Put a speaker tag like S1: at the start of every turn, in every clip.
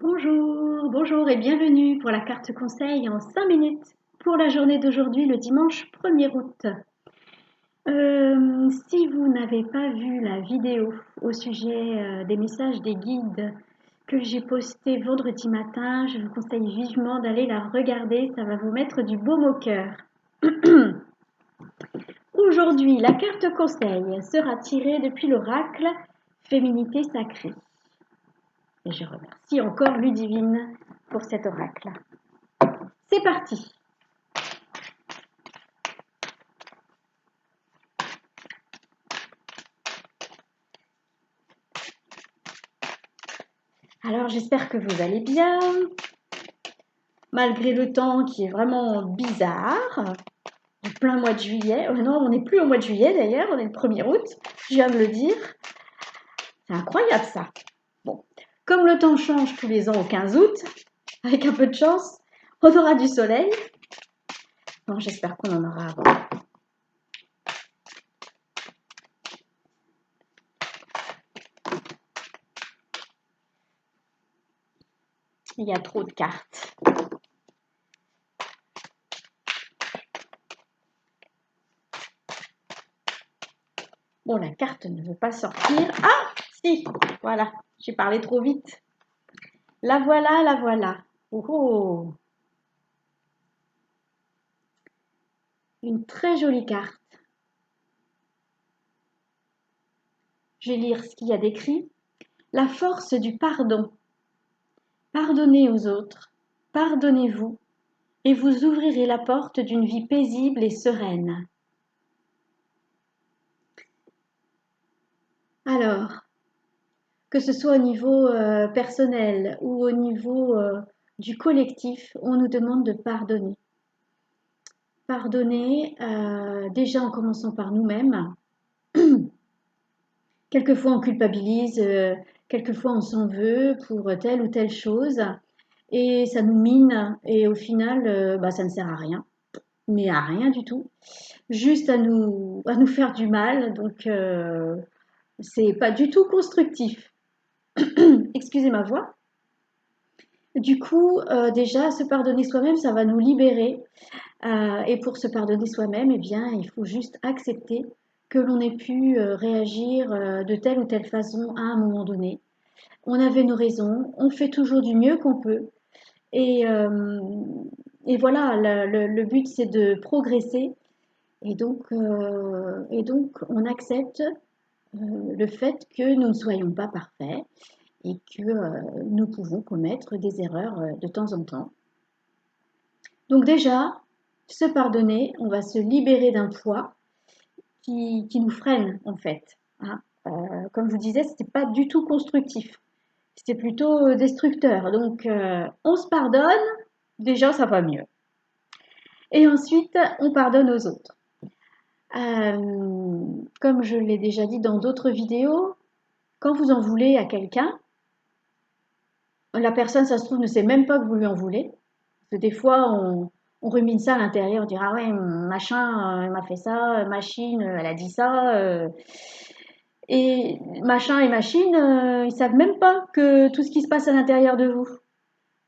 S1: Bonjour, bonjour et bienvenue pour la carte conseil en 5 minutes pour la journée d'aujourd'hui, le dimanche 1er août. Si vous n'avez pas vu la vidéo au sujet des messages des guides que j'ai posté vendredi matin, je vous conseille vivement d'aller la regarder, ça va vous mettre du baume au cœur. Aujourd'hui, la carte conseil sera tirée depuis l'oracle Féminité sacrée. Et je remercie encore Ludivine pour cet oracle. C'est parti! Alors j'espère que vous allez bien, malgré le temps qui est vraiment bizarre, en plein mois de juillet. Oh non, on n'est plus au mois de juillet d'ailleurs, on est le 1er août, je viens de le dire. C'est incroyable ça. Bon, comme le temps change tous les ans au 15 août, avec un peu de chance, on aura du soleil. Bon, j'espère qu'on en aura avant. Il y a trop de cartes. Bon, la carte ne veut pas sortir. Ah, si, voilà, j'ai parlé trop vite. La voilà, la voilà. Oh, oh. Une très jolie carte. Je vais lire ce qu'il y a d'écrit. La force du pardon. Pardonnez aux autres, pardonnez-vous, et vous ouvrirez la porte d'une vie paisible et sereine. Alors, que ce soit au niveau personnel ou au niveau du collectif, on nous demande de pardonner. Pardonner, déjà en commençant par nous-mêmes. Quelquefois on culpabilise, quelquefois on s'en veut pour telle ou telle chose et ça nous mine et au final ça ne sert à rien, mais à rien du tout, juste à nous faire du mal, donc c'est pas du tout constructif. Excusez ma voix. Du coup, déjà se pardonner soi-même, ça va nous libérer. Et pour se pardonner soi-même, eh bien, il faut juste accepter que l'on ait pu réagir de telle ou telle façon à un moment donné. On avait nos raisons, on fait toujours du mieux qu'on peut. Et, euh, et voilà, le but c'est de progresser. Et donc on accepte le fait que nous ne soyons pas parfaits et que nous pouvons commettre des erreurs de temps en temps. Donc déjà, se pardonner, on va se libérer d'un poids qui nous freine en fait, hein. Comme je vous disais, ce n'était pas du tout constructif, c'était plutôt destructeur. Donc on se pardonne, déjà ça va mieux. Et ensuite, on pardonne aux autres. Comme je l'ai déjà dit dans d'autres vidéos, quand vous en voulez à quelqu'un, la personne, ça se trouve, ne sait même pas que vous lui en voulez. Parce que des fois, on rumine ça à l'intérieur, on dira ah ouais, machin, il m'a fait ça, machine, elle a dit ça. Et machin et machine, ils savent même pas que tout ce qui se passe à l'intérieur de vous.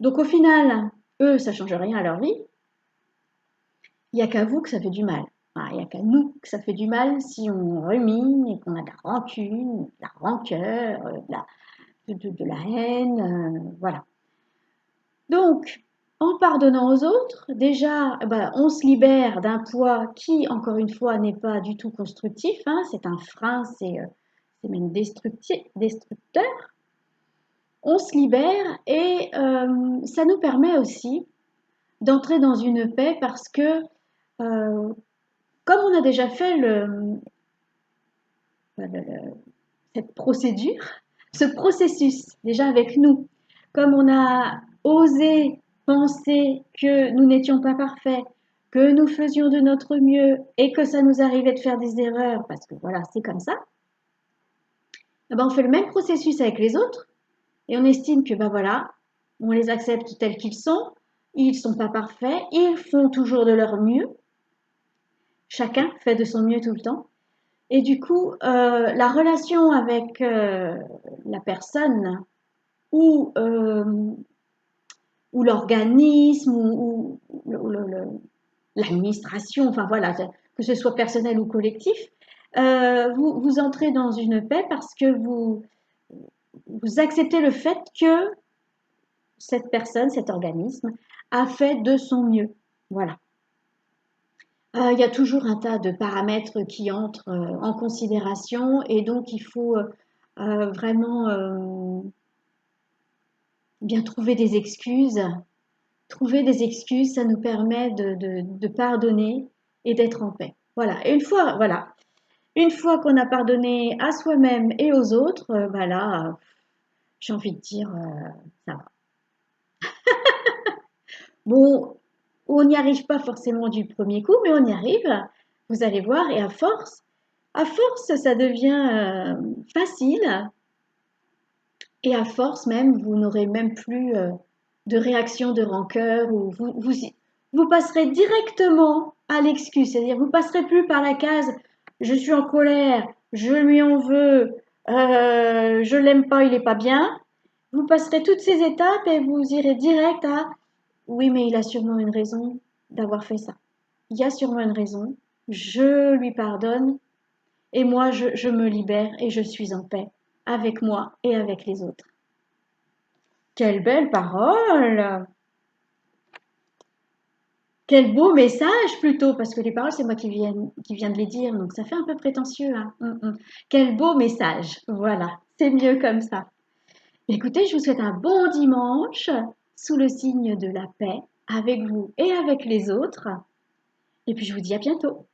S1: Donc au final, eux, ça change rien à leur vie. Il n'y a qu'à vous que ça fait du mal. Il n'y a qu'à nous que ça fait du mal si on rumine et qu'on a de la rancune, de la rancœur, de la haine, voilà. Donc, en pardonnant aux autres, déjà, on se libère d'un poids qui, encore une fois, n'est pas du tout constructif, hein, c'est un frein, c'est même destructeur. On se libère et ça nous permet aussi d'entrer dans une paix parce que, comme on a déjà fait cette procédure, ce processus déjà avec nous, comme on a osé penser que nous n'étions pas parfaits, que nous faisions de notre mieux et que ça nous arrivait de faire des erreurs, parce que voilà, c'est comme ça, on fait le même processus avec les autres et on estime que voilà, on les accepte tels qu'ils sont, ils ne sont pas parfaits, ils font toujours de leur mieux, chacun fait de son mieux tout le temps. Et du coup, la relation avec la personne ou, ou l'organisme l'administration, enfin voilà, que ce soit personnel ou collectif, vous entrez dans une paix parce que vous acceptez le fait que cette personne, cet organisme, a fait de son mieux. Voilà. Il y a toujours un tas de paramètres qui entrent en considération et donc il faut vraiment bien trouver des excuses. Trouver des excuses, ça nous permet de pardonner et d'être en paix. Voilà. Et une fois qu'on a pardonné à soi-même et aux autres, bah là, j'ai envie de dire, ça va. Bon, on n'y arrive pas forcément du premier coup, mais on y arrive. Vous allez voir, et à force, ça devient facile. Et à force même, vous n'aurez même plus de réaction de rancœur ou vous passerez directement à l'excuse. C'est-à-dire, vous passerez plus par la case je suis en colère, je lui en veux, je l'aime pas, il est pas bien. Vous passerez toutes ces étapes et vous irez direct à oui, mais il a sûrement une raison d'avoir fait ça. Il y a sûrement une raison. Je lui pardonne et moi, je me libère et je suis en paix avec moi et avec les autres. Quelle belle parole! Quel beau message plutôt, parce que les paroles, c'est moi qui viens de les dire, donc ça fait un peu prétentieux, hein. Quel beau message! Voilà, c'est mieux comme ça. Écoutez, je vous souhaite un bon dimanche sous le signe de la paix avec vous et avec les autres. Et puis je vous dis à bientôt.